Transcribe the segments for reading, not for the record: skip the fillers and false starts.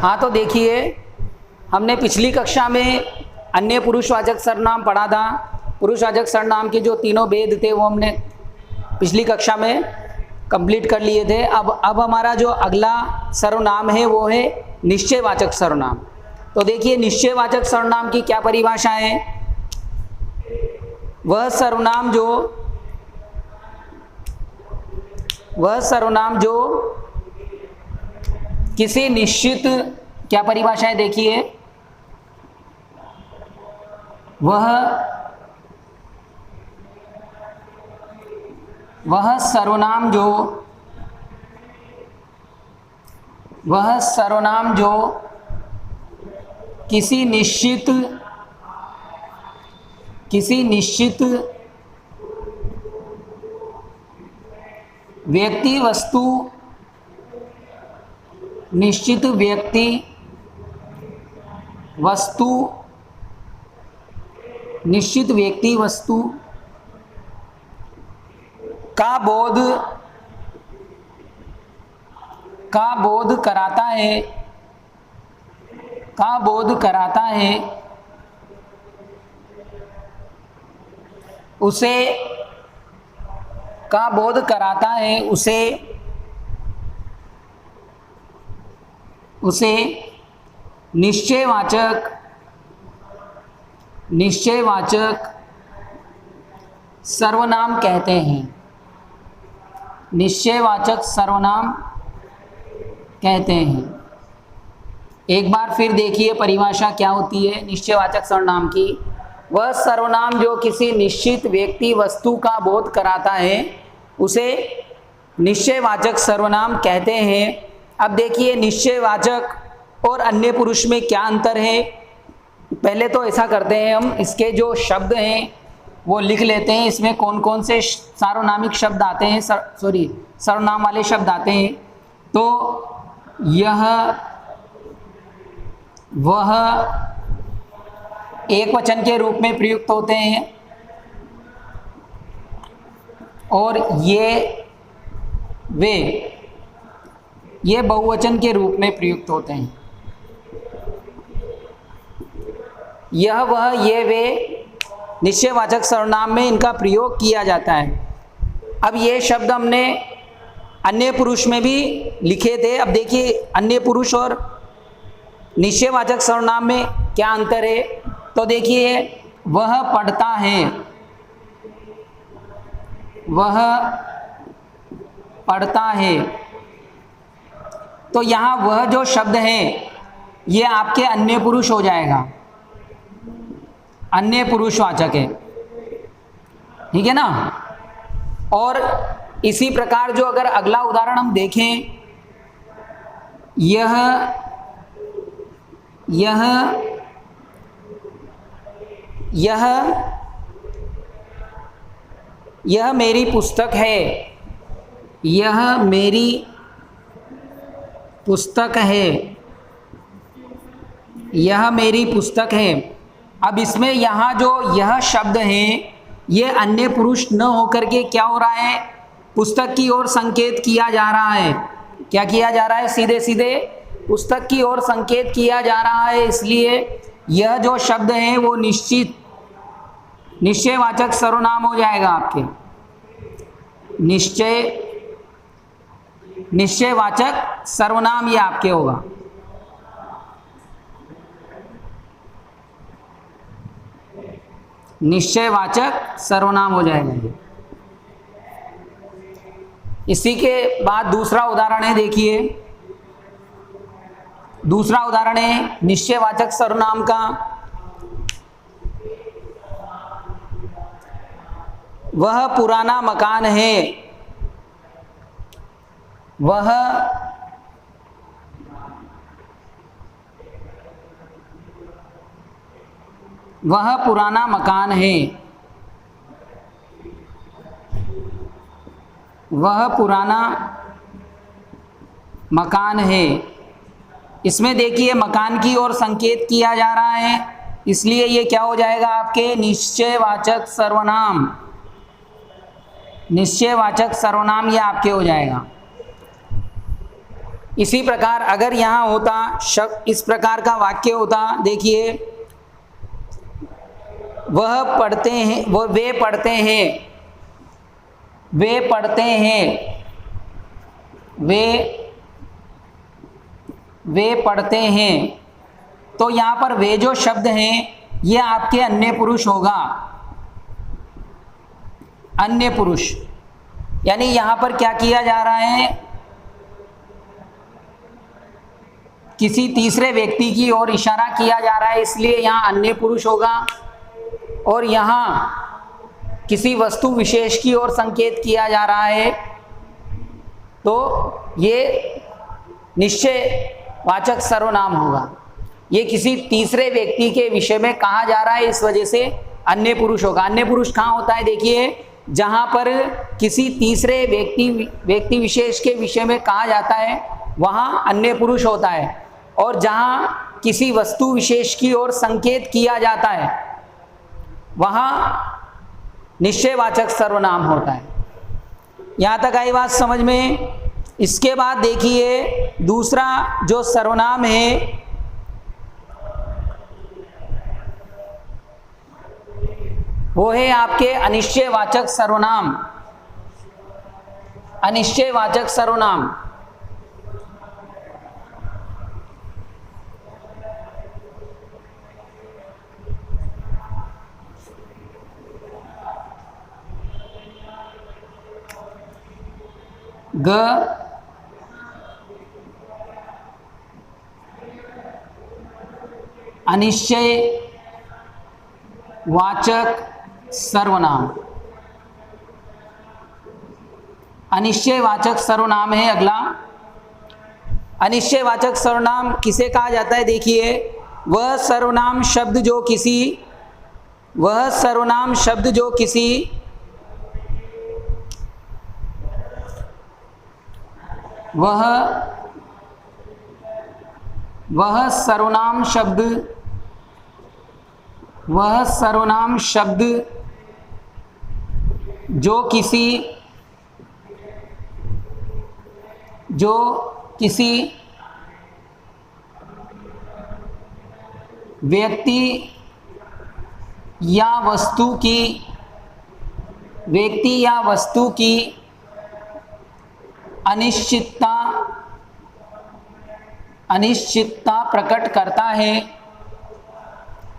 हाँ, तो देखिए हमने पिछली कक्षा में अन्य पुरुषवाचक सर्वनाम पढ़ा था। पुरुषवाचक सर्वनाम के जो तीनों भेद थे वो हमने पिछली कक्षा में कंप्लीट कर लिए थे। अब हमारा जो अगला सर्वनाम है वो है निश्चयवाचक सर्वनाम। तो देखिए निश्चयवाचक सर्वनाम की क्या परिभाषा है। वह सर्वनाम जो किसी निश्चित, क्या परिभाषा है देखिए, वह सर्वनाम जो किसी निश्चित व्यक्ति वस्तु का बोध कराता है उसे निश्चयवाचक सर्वनाम कहते हैं। निश्चयवाचक सर्वनाम कहते हैं। एक बार फिर देखिए परिभाषा क्या होती है निश्चयवाचक सर्वनाम की। वह सर्वनाम जो किसी निश्चित व्यक्ति वस्तु का बोध कराता है उसे निश्चयवाचक सर्वनाम कहते हैं। अब देखिए निश्चयवाचक और अन्य पुरुष में क्या अंतर है। पहले तो ऐसा करते हैं, हम इसके जो शब्द हैं वो लिख लेते हैं। इसमें कौन कौन से सार्वनामिक शब्द आते हैं, सर्वनाम वाले शब्द आते हैं। तो यह वह एक वचन के रूप में प्रयुक्त होते हैं और ये बहुवचन के रूप में प्रयुक्त होते हैं। यह वह ये वे निश्चयवाचक सर्वनाम में इनका प्रयोग किया जाता है। अब ये शब्द हमने अन्य पुरुष में भी लिखे थे। अब देखिए अन्य पुरुष और निश्चयवाचक सर्वनाम में क्या अंतर है। तो देखिए वह पढ़ता है, तो यहाँ वह जो शब्द है ये आपके अन्य पुरुष हो जाएगा, अन्य पुरुषवाचक है, ठीक है ना। और इसी प्रकार जो अगर अगला उदाहरण हम देखें, यह मेरी पुस्तक है, यह मेरी पुस्तक है, यह मेरी पुस्तक है। अब इसमें यहाँ जो यह शब्द है ये अन्य पुरुष न होकर के क्या हो रहा है, पुस्तक की ओर संकेत किया जा रहा है। क्या किया जा रहा है, सीधे सीधे पुस्तक की ओर संकेत किया जा रहा है। इसलिए यह जो शब्द है वो निश्चयवाचक सर्वनाम हो जाएगा आपके। निश्चयवाचक सर्वनाम ये आपके होगा। निश्चयवाचक सर्वनाम हो जाएगा ये। इसी के बाद दूसरा उदाहरण है, देखिए दूसरा उदाहरण है निश्चयवाचक सर्वनाम का। वह पुराना मकान है, वह पुराना मकान है, वह पुराना मकान है। इसमें देखिए मकान की ओर संकेत किया जा रहा है, इसलिए ये क्या हो जाएगा आपके निश्चयवाचक सर्वनाम। निश्चयवाचक सर्वनाम ये आपके हो जाएगा। इसी प्रकार अगर यहाँ होता शब्द, इस प्रकार का वाक्य होता, देखिए वह पढ़ते हैं, वे पढ़ते हैं, वे पढ़ते हैं, वे पढ़ते हैं, तो यहाँ पर वे जो शब्द हैं ये आपके अन्य पुरुष होगा, अन्य पुरुष। यानी यहाँ पर क्या किया जा रहा है, किसी तीसरे व्यक्ति की ओर इशारा किया जा रहा है, इसलिए यहाँ अन्य पुरुष होगा। और यहाँ किसी वस्तु विशेष की ओर संकेत किया जा रहा है, तो ये निश्चयवाचक सर्वनाम होगा। ये किसी तीसरे व्यक्ति के विषय में कहा जा रहा है, इस वजह से अन्य पुरुष होगा। अन्य पुरुष कहाँ होता है, देखिए जहाँ पर किसी तीसरे व्यक्ति विशेष के विषय में कहा जाता है वहाँ अन्य पुरुष होता है, और जहाँ किसी वस्तु विशेष की ओर संकेत किया जाता है वहाँ निश्चयवाचक सर्वनाम होता है। यहाँ तक आई बात समझ में। इसके बाद देखिए दूसरा जो सर्वनाम है वो है आपके अनिश्चयवाचक सर्वनाम। अनिश्चयवाचक सर्वनाम ग अनिश्चयवाचक सर्वनाम। अनिश्चयवाचक सर्वनाम है अगला। अनिश्चयवाचक सर्वनाम किसे कहा जाता है, देखिए वह सर्वनाम शब्द जो किसी वह सर्वनाम शब्द जो किसी वह सर्वनाम शब्द जो किसी व्यक्ति या वस्तु की अनिश्चितता प्रकट करता है,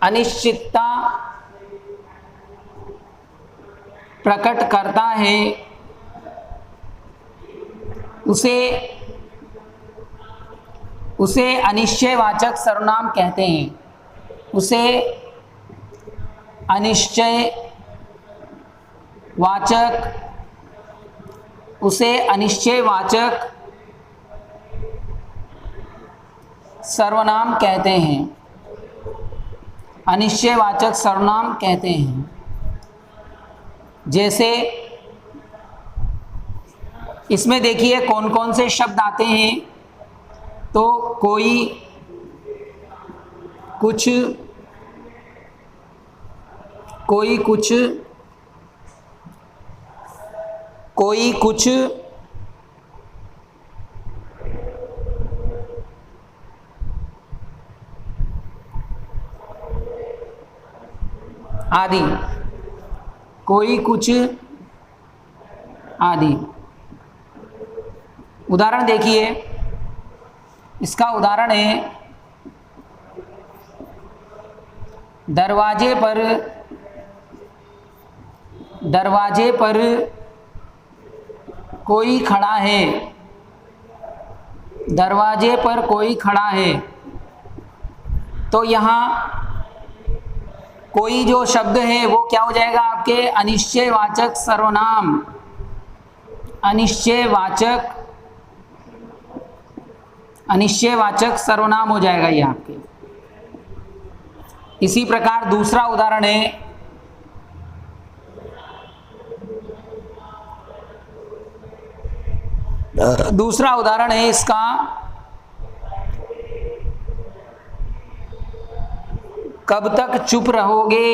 अनिश्चितता प्रकट करता है, उसे अनिश्चयवाचक सर्वनाम कहते हैं। उसे अनिश्चयवाचक सर्वनाम कहते हैं। अनिश्चयवाचक सर्वनाम कहते हैं। जैसे इसमें देखिए कौन कौन से शब्द आते हैं, तो कोई कुछ आदि, कोई कुछ आदि। उदाहरण देखिए, इसका उदाहरण है दरवाजे पर कोई खड़ा है। दरवाजे पर कोई खड़ा है, तो यहाँ कोई जो शब्द है वो क्या हो जाएगा, आपके अनिश्चयवाचक सर्वनाम। अनिश्चयवाचक सर्वनाम हो जाएगा ये आपके। इसी प्रकार दूसरा उदाहरण है इसका, कब तक चुप रहोगे,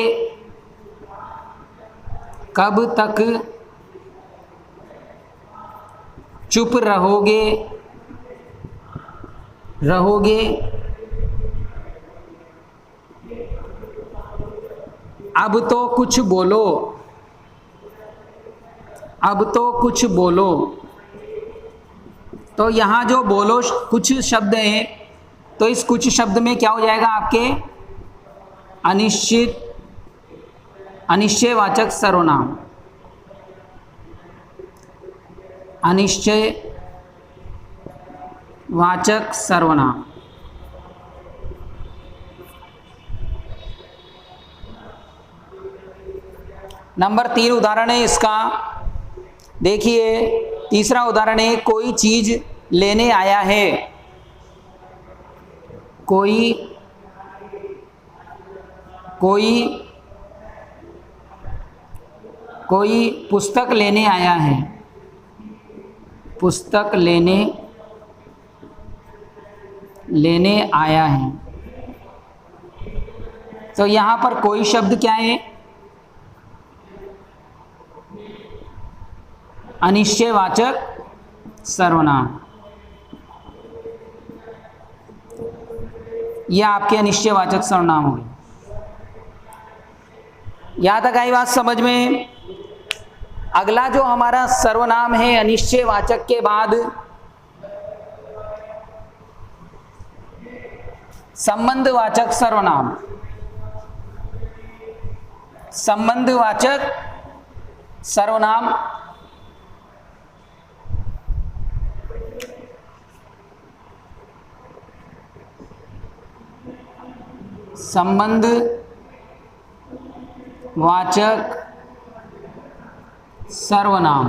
कब तक चुप रहोगे। रहोगे। अब तो कुछ बोलो, अब तो कुछ बोलो। तो यहाँ जो बोलो कुछ शब्द है, तो इस कुछ शब्द में क्या हो जाएगा आपके अनिश्चित अनिश्चयवाचक सर्वनाम, अनिश्चयवाचक सर्वनाम। नंबर 3 उदाहरण है इसका, देखिए तीसरा उदाहरण है, कोई चीज लेने आया है। कोई पुस्तक लेने आया है। पुस्तक लेने आया है। तो यहां पर कोई शब्द क्या है, अनिश्चयवाचक सर्वनाम। यह आपके अनिश्चयवाचक सर्वनाम हो गए। यहां तक आई बात समझ में। अगला जो हमारा सर्वनाम है अनिश्चयवाचक के बाद संबंधवाचक सर्वनाम। संबंधवाचक सर्वनाम संबंधवाचक सर्वनाम।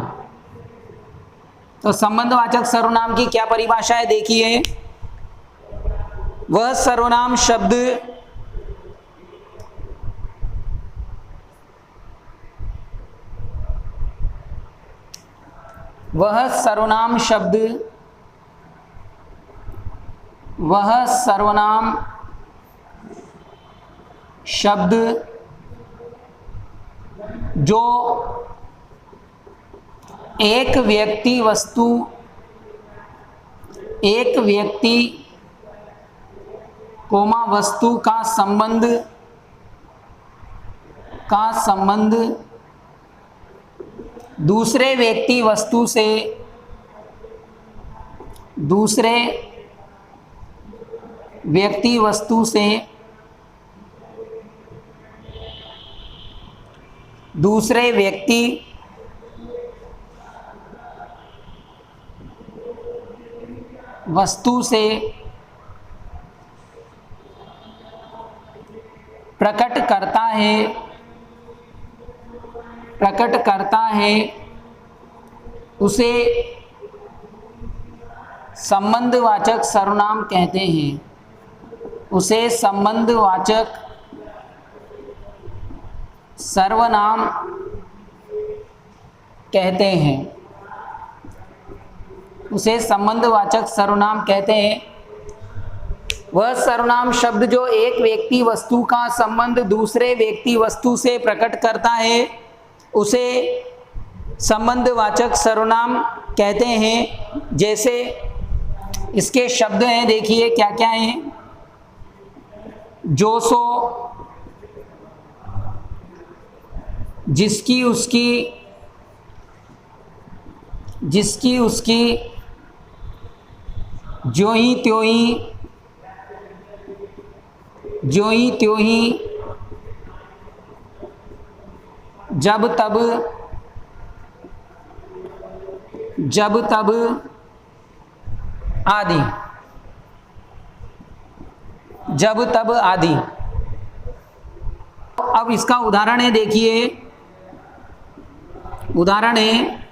तो संबंधवाचक सर्वनाम की क्या परिभाषा है, देखिए। वह सर्वनाम शब्द वह सर्वनाम शब्द जो एक व्यक्ति कोमा वस्तु का संबंध दूसरे व्यक्ति वस्तु से दूसरे व्यक्ति वस्तु से प्रकट करता है उसे संबंधवाचक सर्वनाम कहते हैं। उसे संबंधवाचक सर्वनाम कहते हैं। उसे संबंधवाचक सर्वनाम कहते हैं। वह सर्वनाम शब्द जो एक व्यक्ति वस्तु का संबंध दूसरे व्यक्ति वस्तु से प्रकट करता है उसे संबंधवाचक सर्वनाम कहते हैं। जैसे इसके शब्द हैं, देखिए क्या क्या हैं। जो सो, जिसकी उसकी, ज्यों ही त्यों ही, जब तब आदि। अब इसका उदाहरण है, देखिए उदाहरण है,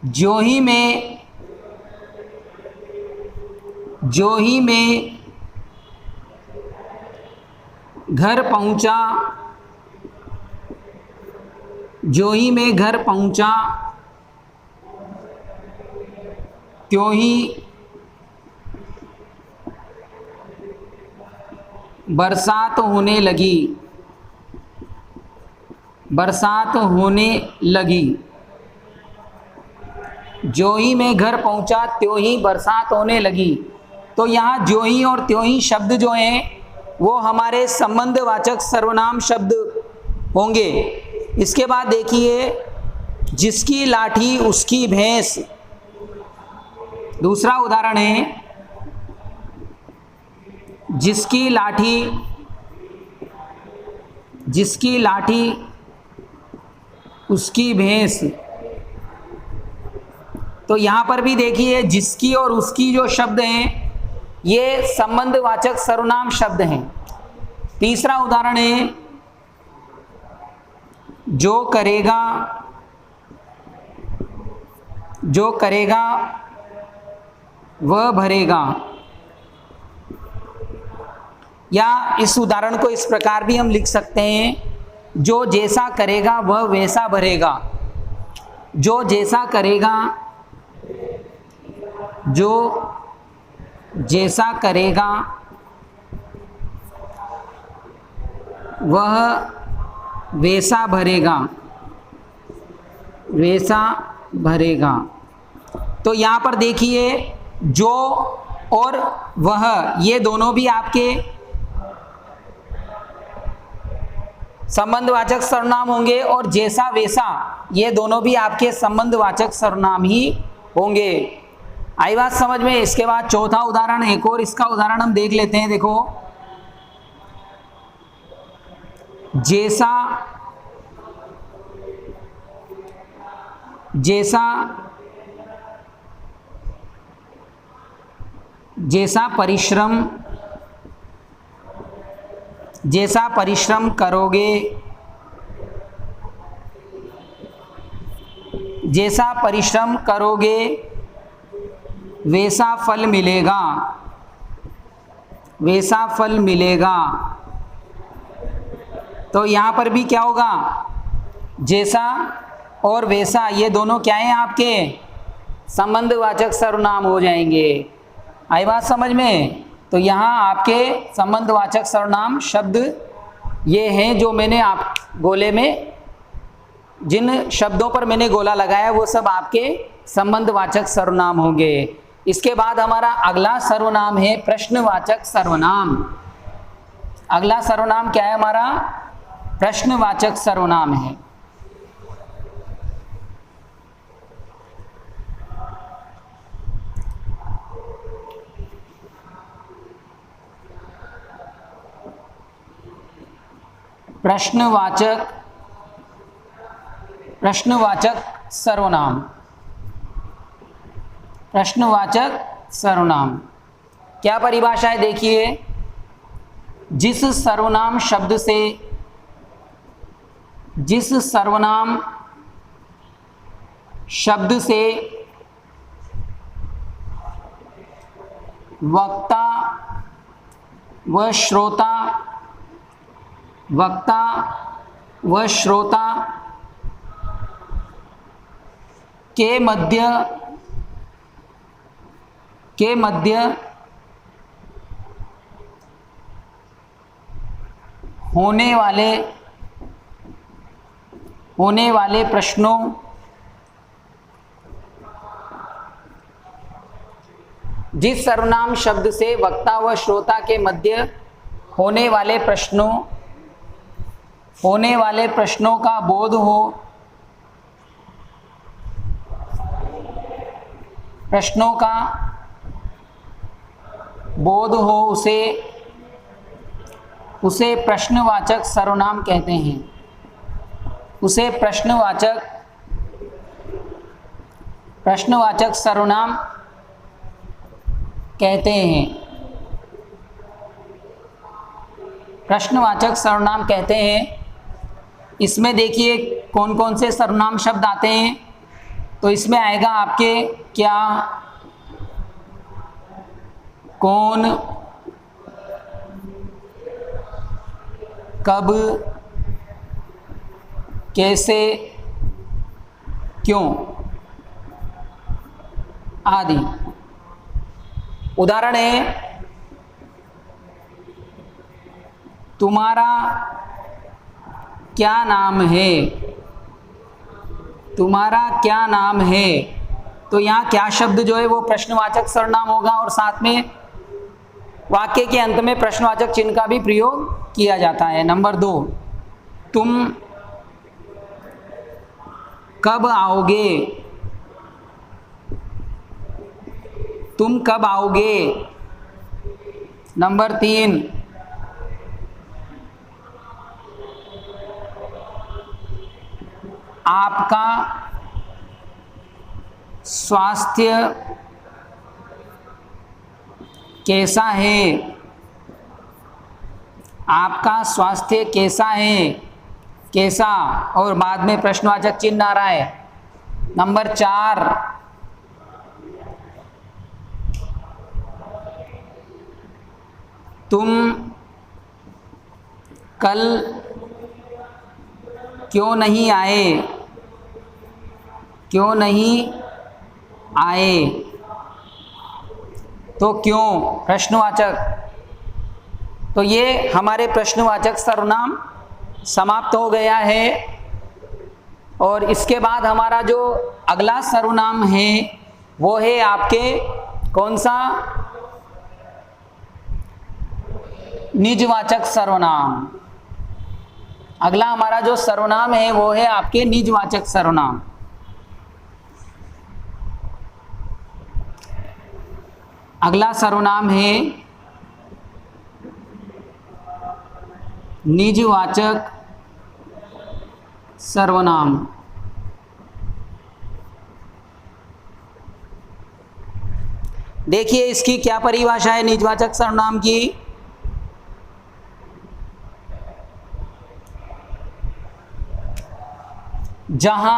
ज्यों ही मैं घर पहुंचा, त्यों ही बरसात होने लगी। जो ही मैं घर पहुंचा त्यों ही बरसात होने लगी। तो यहाँ ज्यों ही और त्यों ही शब्द जो हैं वो हमारे संबंधवाचक सर्वनाम शब्द होंगे। इसके बाद देखिए, जिसकी लाठी उसकी भैंस, दूसरा उदाहरण है, जिसकी लाठी उसकी भैंस। तो यहाँ पर भी देखिए, जिसकी और उसकी जो शब्द हैं ये संबंधवाचक सर्वनाम शब्द हैं। तीसरा उदाहरण है, जो करेगा वह भरेगा। या इस उदाहरण को इस प्रकार भी हम लिख सकते हैं, जो जैसा करेगा वह वैसा भरेगा। जो जैसा करेगा वह वैसा भरेगा। तो यहाँ पर देखिए, जो और वह ये दोनों भी आपके संबंधवाचक सर्वनाम होंगे, और जैसा वैसा ये दोनों भी आपके संबंधवाचक सर्वनाम ही होंगे। आई बात समझ में। इसके बाद चौथा उदाहरण, एक और इसका उदाहरण हम देख लेते हैं। देखो, जैसा परिश्रम करोगे वैसा फल मिलेगा। तो यहाँ पर भी क्या होगा, जैसा और वैसा ये दोनों क्या हैं, आपके संबंधवाचक सर्वनाम हो जाएंगे। आई बात समझ में। तो यहाँ आपके संबंधवाचक सर्वनाम शब्द ये हैं जो मैंने आप गोले में, जिन शब्दों पर मैंने गोला लगाया वो सब आपके संबंधवाचक सर्वनाम होंगे। इसके बाद हमारा अगला सर्वनाम है प्रश्नवाचक सर्वनाम। अगला सर्वनाम क्या है हमारा, प्रश्नवाचक सर्वनाम है। प्रश्नवाचक सर्वनाम क्या परिभाषा है, देखिए, जिस सर्वनाम शब्द से वक्ता व श्रोता के मध्य होने वाले प्रश्नों जिस सर्वनाम शब्द से वक्ता व श्रोता के मध्य होने वाले प्रश्नों का बोध हो, उसे प्रश्नवाचक सर्वनाम कहते हैं। उसे प्रश्नवाचक सर्वनाम कहते हैं। प्रश्नवाचक सर्वनाम कहते हैं। इसमें देखिए कौन कौन से सर्वनाम शब्द आते हैं। तो इसमें आएगा आपके क्या, कौन, कब, कैसे, क्यों आदि। उदाहरण है, तुम्हारा क्या नाम है, तुम्हारा क्या नाम है। तो यहाँ क्या शब्द जो है वो प्रश्नवाचक सर्वनाम होगा और साथ में वाक्य के अंत में प्रश्नवाचक चिन्ह का भी प्रयोग किया जाता है। नंबर 2, तुम कब आओगे? तुम कब आओगे? नंबर 3, आपका स्वास्थ्य कैसा है? आपका स्वास्थ्य कैसा है? कैसा और बाद में प्रश्नवाचक चिन्ह आ रहा है। नंबर 4, तुम कल क्यों नहीं आए? क्यों नहीं आए? तो क्यों प्रश्नवाचक। तो ये हमारे प्रश्नवाचक सर्वनाम समाप्त हो गया है। और इसके बाद हमारा जो अगला सर्वनाम है वो है आपके कौन सा? निजवाचक सर्वनाम। अगला हमारा जो सर्वनाम है वो है आपके निजवाचक सर्वनाम। अगला सर्वनाम है निजवाचक सर्वनाम। देखिए इसकी क्या परिभाषा है निजवाचक सर्वनाम की। जहां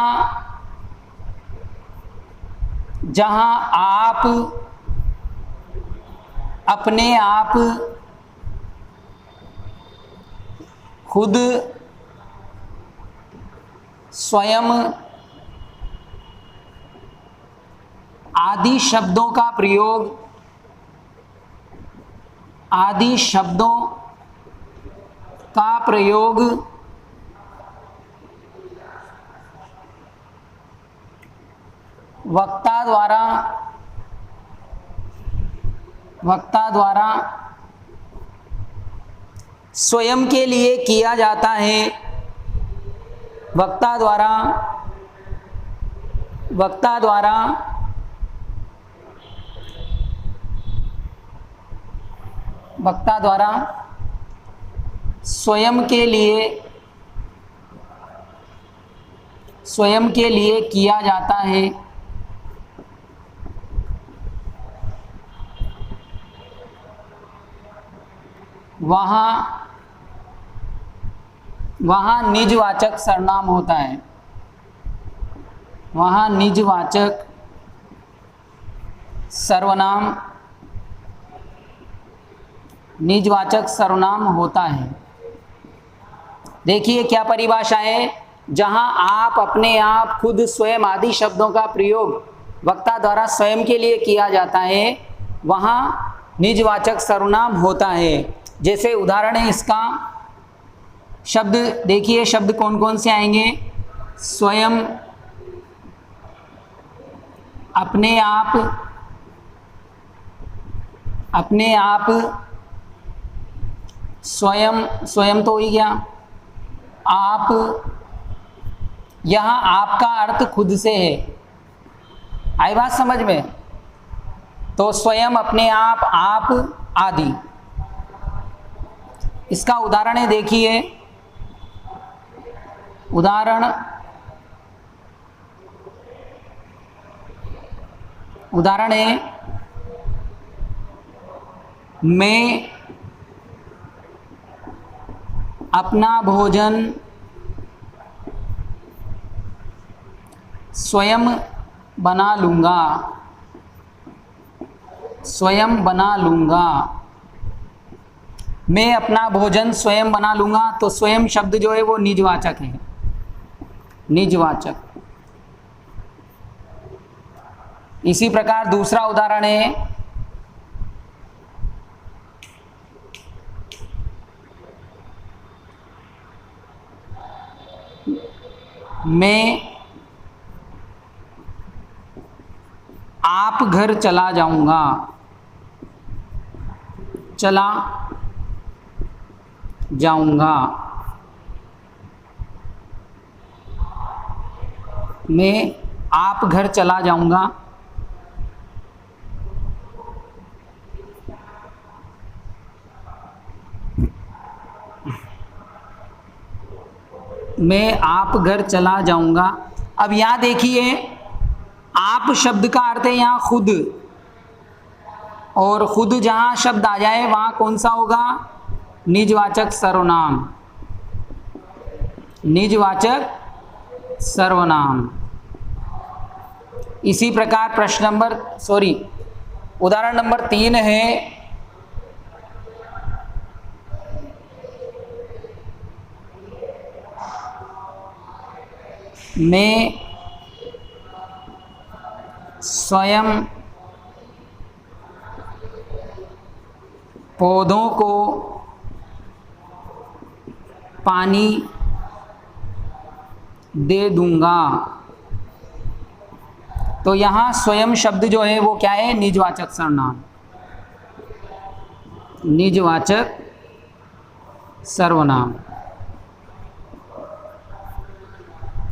आप अपने आप खुद स्वयं आदि शब्दों का प्रयोग वक्ता द्वारा स्वयं के लिए किया जाता है। वक्ता द्वारा स्वयं के लिए किया जाता है। वहाँ निजवाचक सर्वनाम होता है। वहाँ निजवाचक सर्वनाम होता है। देखिए क्या परिभाषा है। जहाँ आप अपने आप खुद स्वयं आदि शब्दों का प्रयोग वक्ता द्वारा स्वयं के लिए किया जाता है वहाँ निजवाचक सर्वनाम होता है। जैसे उदाहरण है इसका, शब्द देखिए, शब्द कौन कौन से आएंगे। स्वयं, अपने आप, स्वयं तो हो ही गया। आप, यहाँ आपका अर्थ खुद से है। आई बात समझ में? तो स्वयं, अपने आप आदि। इसका उदाहरण है, देखिए उदाहरण है, मैं अपना भोजन स्वयं बना लूँगा। मैं अपना भोजन स्वयं बना लूँगा। तो स्वयं शब्द जो है वो निजवाचक है। निजवाचक। इसी प्रकार दूसरा उदाहरण है, मैं आप घर चला जाऊंगा, चला जाऊंगा। मैं आप घर चला जाऊंगा, मैं आप घर चला जाऊंगा। अब यहाँ देखिए, आप शब्द का अर्थ है यहाँ खुद, और खुद जहाँ शब्द आ जाए वहाँ कौन सा होगा? निजवाचक सर्वनाम, निजवाचक सर्वनाम। इसी प्रकार उदाहरण नंबर 3 है, मैं स्वयं पौधों को पानी दे दूंगा। तो यहाँ स्वयं शब्द जो है वो क्या है? निजवाचक सर्वनाम, निजवाचक सर्वनाम।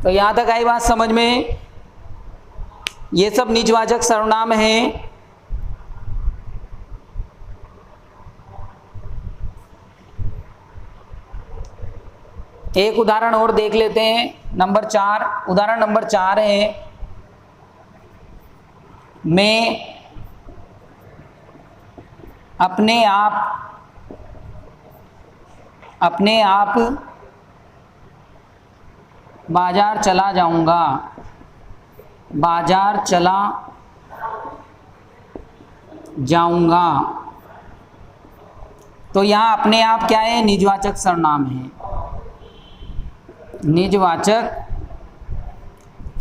तो यहाँ तक आई बात समझ में? ये सब निजवाचक सर्वनाम है। एक उदाहरण और देख लेते हैं, नंबर 4। उदाहरण नंबर 4 है, मैं अपने आप बाजार चला जाऊंगा, बाजार चला जाऊंगा। तो यहाँ अपने आप क्या है? निजवाचक सर्वनाम है, निजवाचक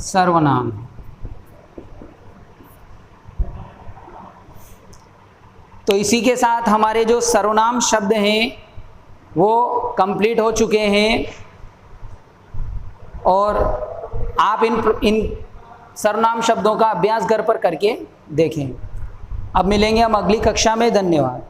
सर्वनाम। तो इसी के साथ हमारे जो सर्वनाम शब्द हैं वो कंप्लीट हो चुके हैं, और आप इन सर्वनाम शब्दों का अभ्यास घर पर करके देखें। अब मिलेंगे हम अगली कक्षा में। धन्यवाद।